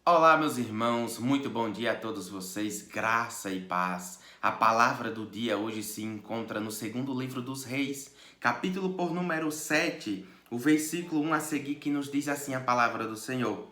Olá, meus irmãos, muito bom dia a todos vocês, graça e paz. A palavra do dia hoje se encontra no segundo livro dos Reis, capítulo por número 7, o versículo 1 a seguir, que nos diz assim a palavra do Senhor.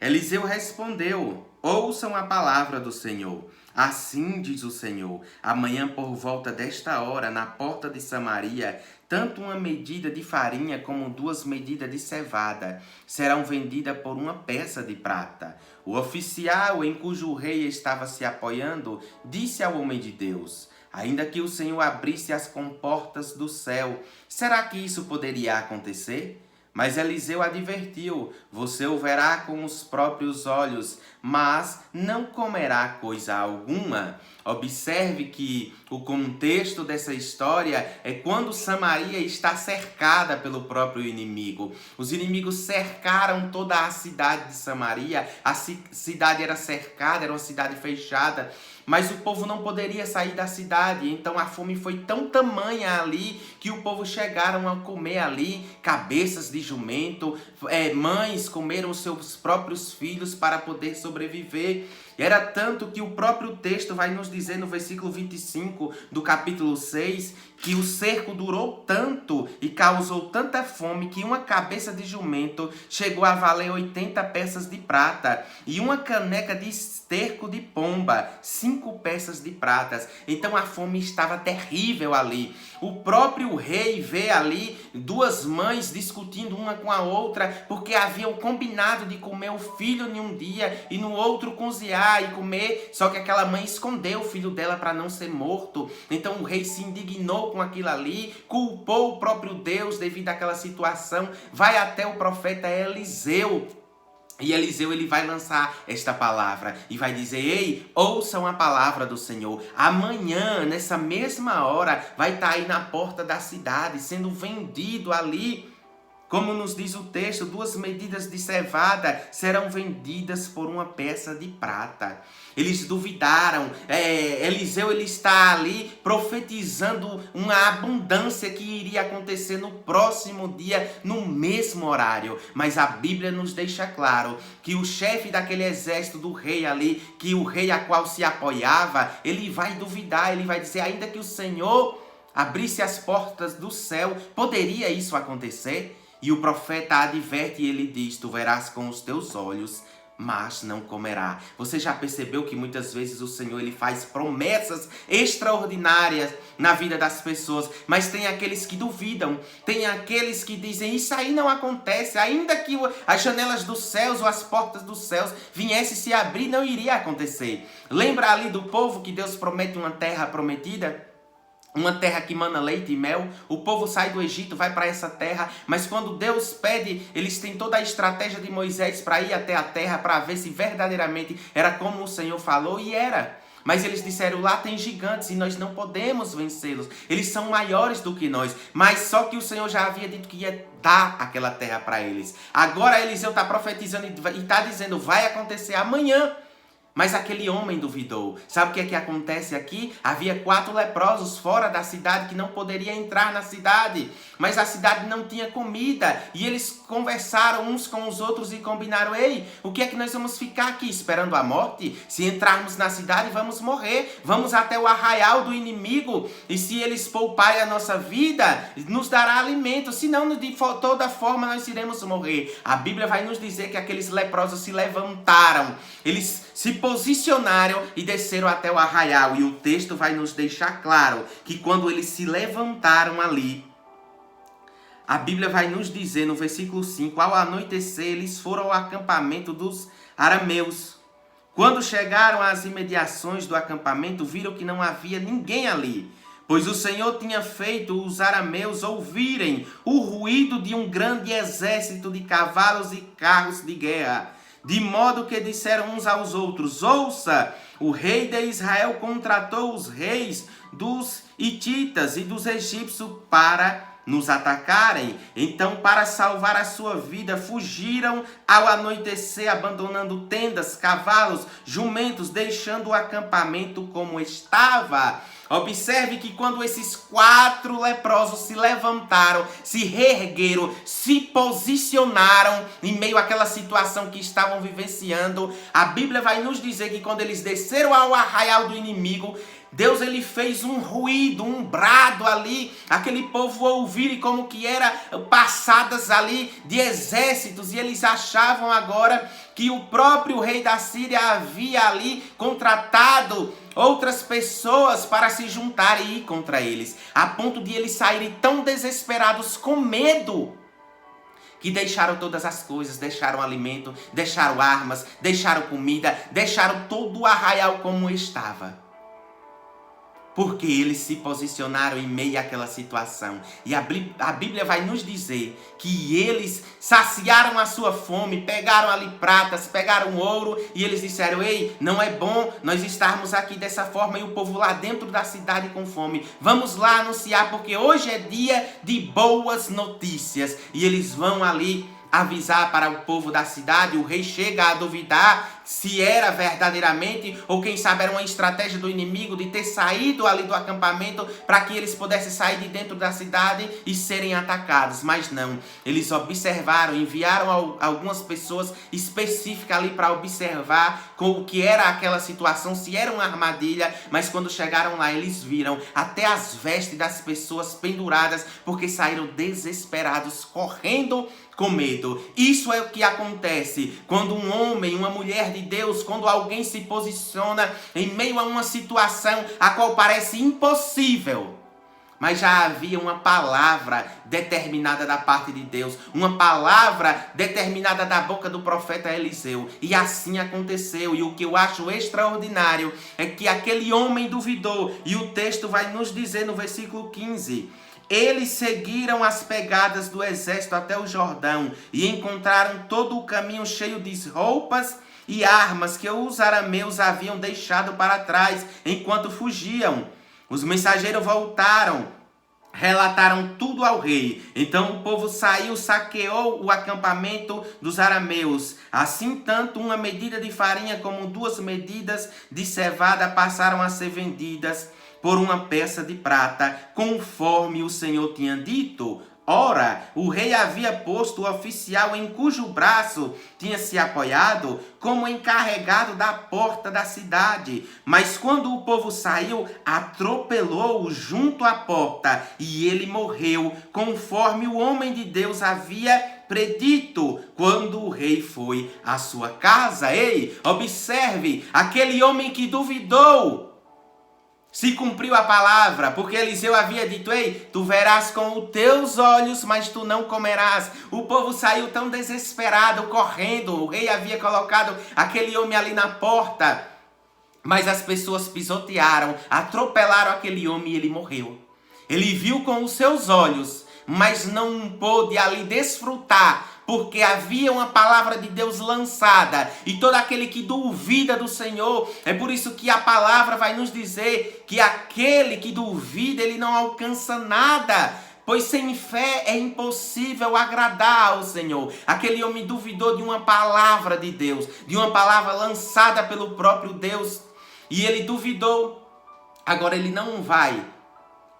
Eliseu respondeu: ouçam a palavra do Senhor. Assim diz o Senhor: amanhã por volta desta hora, na porta de Samaria, tanto uma medida de farinha como 2 medidas de cevada serão vendidas por uma peça de prata. O oficial em cujo rei estava se apoiando disse ao homem de Deus: ainda que o Senhor abrisse as comportas do céu, será que isso poderia acontecer? Mas Eliseu advertiu: você o verá com os próprios olhos, mas não comerá coisa alguma. Observe que o contexto dessa história é quando Samaria está cercada pelo próprio inimigo. Os inimigos cercaram toda a cidade de Samaria. A cidade era cercada, era uma cidade fechada. Mas o povo não poderia sair da cidade, então a fome foi tão tamanha ali que o povo chegaram a comer ali cabeças de jumento, mães comeram seus próprios filhos para poder sobreviver. Era tanto que o próprio texto vai nos dizer no versículo 25 do capítulo 6 que o cerco durou tanto e causou tanta fome que uma cabeça de jumento chegou a valer 80 peças de prata e uma caneca de esterco de pomba, 5 peças de pratas. Então a fome estava terrível ali. O próprio rei vê ali 2 mães discutindo uma com a outra porque haviam combinado de comer o filho em um dia e no outro cozinhar e comer, só que aquela mãe escondeu o filho dela para não ser morto. Então o rei se indignou com aquilo ali, culpou o próprio Deus devido àquela situação, vai até o profeta Eliseu. E Eliseu ele vai lançar esta palavra e vai dizer: ei, ouçam a palavra do Senhor. Amanhã, nessa mesma hora, vai estar aí na porta da cidade, sendo vendido ali. Como nos diz o texto, 2 medidas de cevada serão vendidas por uma peça de prata. Eles duvidaram. Eliseu ele está ali profetizando uma abundância que iria acontecer no próximo dia, no mesmo horário. Mas a Bíblia nos deixa claro que o chefe daquele exército do rei ali, que o rei a qual se apoiava, ele vai duvidar, ele vai dizer: ainda que o Senhor abrisse as portas do céu, poderia isso acontecer? E o profeta adverte e ele diz: tu verás com os teus olhos, mas não comerá. Você já percebeu que muitas vezes o Senhor ele faz promessas extraordinárias na vida das pessoas, mas tem aqueles que duvidam, tem aqueles que dizem: isso aí não acontece, ainda que as janelas dos céus ou as portas dos céus viessem se abrir, não iria acontecer. Lembra ali do povo que Deus promete uma terra prometida? Uma terra que mana leite e mel. O povo sai do Egito, vai para essa terra, mas quando Deus pede, eles têm toda a estratégia de Moisés para ir até a terra, para ver se verdadeiramente era como o Senhor falou, e era. Mas eles disseram: lá tem gigantes e nós não podemos vencê-los. Eles são maiores do que nós. Mas só que o Senhor já havia dito que ia dar aquela terra para eles. Agora Eliseu está profetizando e está dizendo: vai acontecer amanhã. Mas aquele homem duvidou. Sabe o que é que acontece aqui? Havia 4 leprosos fora da cidade que não poderiam entrar na cidade. Mas a cidade não tinha comida. E eles conversaram uns com os outros e combinaram: ei, o que é que nós vamos ficar aqui esperando a morte? Se entrarmos na cidade, vamos morrer. Vamos até o arraial do inimigo. E se eles pouparem a nossa vida, nos dará alimento. Senão, de toda forma, nós iremos morrer. A Bíblia vai nos dizer que aqueles leprosos se levantaram. Eles se posicionaram e desceram até o arraial. E o texto vai nos deixar claro que quando eles se levantaram ali, a Bíblia vai nos dizer no versículo 5, ao anoitecer eles foram ao acampamento dos arameus. Quando chegaram às imediações do acampamento, viram que não havia ninguém ali, pois o Senhor tinha feito os arameus ouvirem o ruído de um grande exército de cavalos e carros de guerra. De modo que disseram uns aos outros: ouça, o rei de Israel contratou os reis dos hititas e dos egípcios para nos atacarem. Então, para salvar a sua vida, fugiram ao anoitecer, abandonando tendas, cavalos, jumentos, deixando o acampamento como estava. Observe que quando esses 4 leprosos se levantaram, se reergueram, se posicionaram em meio àquela situação que estavam vivenciando, a Bíblia vai nos dizer que quando eles desceram ao arraial do inimigo, Deus ele fez um ruído, um brado ali, aquele povo ouvir como que era passadas ali de exércitos, e eles achavam agora que o próprio rei da Síria havia ali contratado outras pessoas para se juntar e ir contra eles, a ponto de eles saírem tão desesperados com medo, que deixaram todas as coisas, deixaram alimento, deixaram armas, deixaram comida, deixaram todo o arraial como estava. Porque eles se posicionaram em meio àquela situação. E a Bíblia vai nos dizer que eles saciaram a sua fome, pegaram ali pratas, pegaram ouro, e eles disseram: ei, não é bom nós estarmos aqui dessa forma e o povo lá dentro da cidade com fome. Vamos lá anunciar, porque hoje é dia de boas notícias. E eles vão ali avisar para o povo da cidade. O rei chega a duvidar se era verdadeiramente, ou quem sabe era uma estratégia do inimigo de ter saído ali do acampamento para que eles pudessem sair de dentro da cidade e serem atacados. Mas não, eles observaram, enviaram algumas pessoas específicas ali para observar com o que era aquela situação, se era uma armadilha. Mas quando chegaram lá, eles viram até as vestes das pessoas penduradas, porque saíram desesperados, correndo com medo. Isso é o que acontece quando um homem, uma mulher de Deus, quando alguém se posiciona em meio a uma situação a qual parece impossível, mas já havia uma palavra determinada da parte de Deus, uma palavra determinada da boca do profeta Eliseu, e assim aconteceu. E o que eu acho extraordinário é que aquele homem duvidou, e o texto vai nos dizer no versículo 15: eles seguiram as pegadas do exército até o Jordão e encontraram todo o caminho cheio de roupas e armas que os arameus haviam deixado para trás enquanto fugiam. Os mensageiros voltaram, relataram tudo ao rei. Então o povo saiu, saqueou o acampamento dos arameus. Assim, tanto uma medida de farinha como 2 medidas de cevada passaram a ser vendidas por uma peça de prata, conforme o Senhor tinha dito. Ora, o rei havia posto o oficial em cujo braço tinha se apoiado como encarregado da porta da cidade. Mas quando o povo saiu, atropelou-o junto à porta, e ele morreu, conforme o homem de Deus havia predito, quando o rei foi à sua casa. Ei, observe, aquele homem que duvidou, se cumpriu a palavra, porque Eliseu havia dito: ei, tu verás com os teus olhos, mas tu não comerás. O povo saiu tão desesperado, correndo. O rei havia colocado aquele homem ali na porta, mas as pessoas pisotearam, atropelaram aquele homem e ele morreu. Ele viu com os seus olhos, mas não pôde ali desfrutar, porque havia uma palavra de Deus lançada, e todo aquele que duvida do Senhor, é por isso que a palavra vai nos dizer que aquele que duvida, ele não alcança nada, pois sem fé é impossível agradar ao Senhor. Aquele homem duvidou de uma palavra de Deus, de uma palavra lançada pelo próprio Deus, e ele duvidou. Agora ele não vai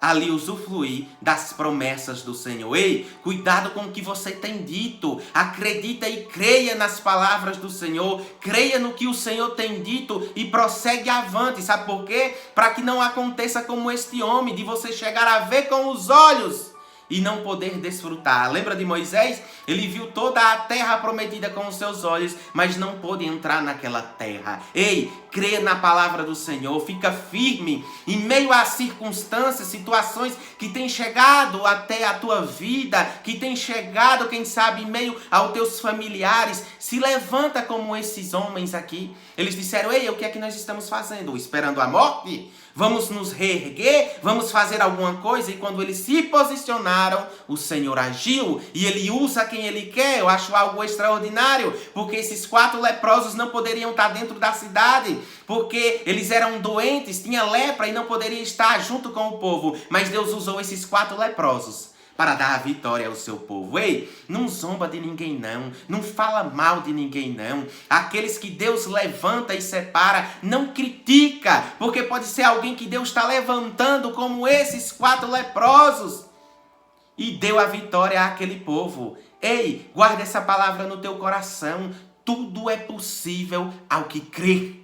ali usufruir das promessas do Senhor. Ei, cuidado com o que você tem dito. Acredita e creia nas palavras do Senhor. Creia no que o Senhor tem dito e prossegue avante. Sabe por quê? Para que não aconteça como este homem, de você chegar a ver com os olhos e não poder desfrutar. Lembra de Moisés? Ele viu toda a terra prometida com os seus olhos, mas não pôde entrar naquela terra. Ei, crê na palavra do Senhor, fica firme em meio às circunstâncias, situações que têm chegado até a tua vida, que têm chegado, quem sabe, em meio aos teus familiares. Se levanta como esses homens aqui. Eles disseram: ei, o que é que nós estamos fazendo? Esperando a morte? Vamos nos reerguer? Vamos fazer alguma coisa? E quando eles se posicionaram, o Senhor agiu, e Ele usa quem Ele quer. Eu acho algo extraordinário, porque esses 4 leprosos não poderiam estar dentro da cidade, porque eles eram doentes, tinha lepra e não poderiam estar junto com o povo. Mas Deus usou esses 4 leprosos para dar a vitória ao seu povo. Ei, não zomba de ninguém não, não fala mal de ninguém não. Aqueles que Deus levanta e separa, não critica, porque pode ser alguém que Deus está levantando, como esses 4 leprosos, e deu a vitória àquele povo. Ei, guarda essa palavra no teu coração. Tudo é possível ao que crê.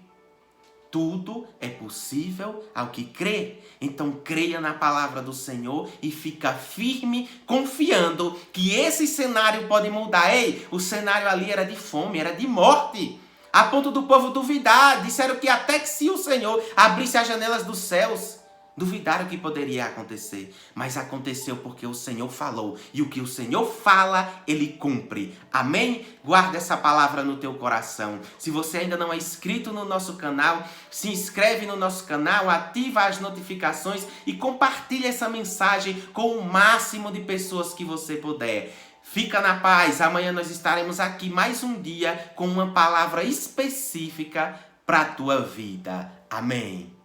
Tudo é possível ao que crê. Então creia na palavra do Senhor e fica firme, confiando que esse cenário pode mudar. Ei, o cenário ali era de fome, era de morte. A ponto do povo duvidar. Disseram que até que se o Senhor abrisse as janelas dos céus, duvidaram que poderia acontecer. Mas aconteceu porque o Senhor falou. E o que o Senhor fala, Ele cumpre. Amém? Guarda essa palavra no teu coração. Se você ainda não é inscrito no nosso canal, se inscreve no nosso canal, ativa as notificações e compartilha essa mensagem com o máximo de pessoas que você puder. Fica na paz. Amanhã nós estaremos aqui mais um dia com uma palavra específica para a tua vida. Amém.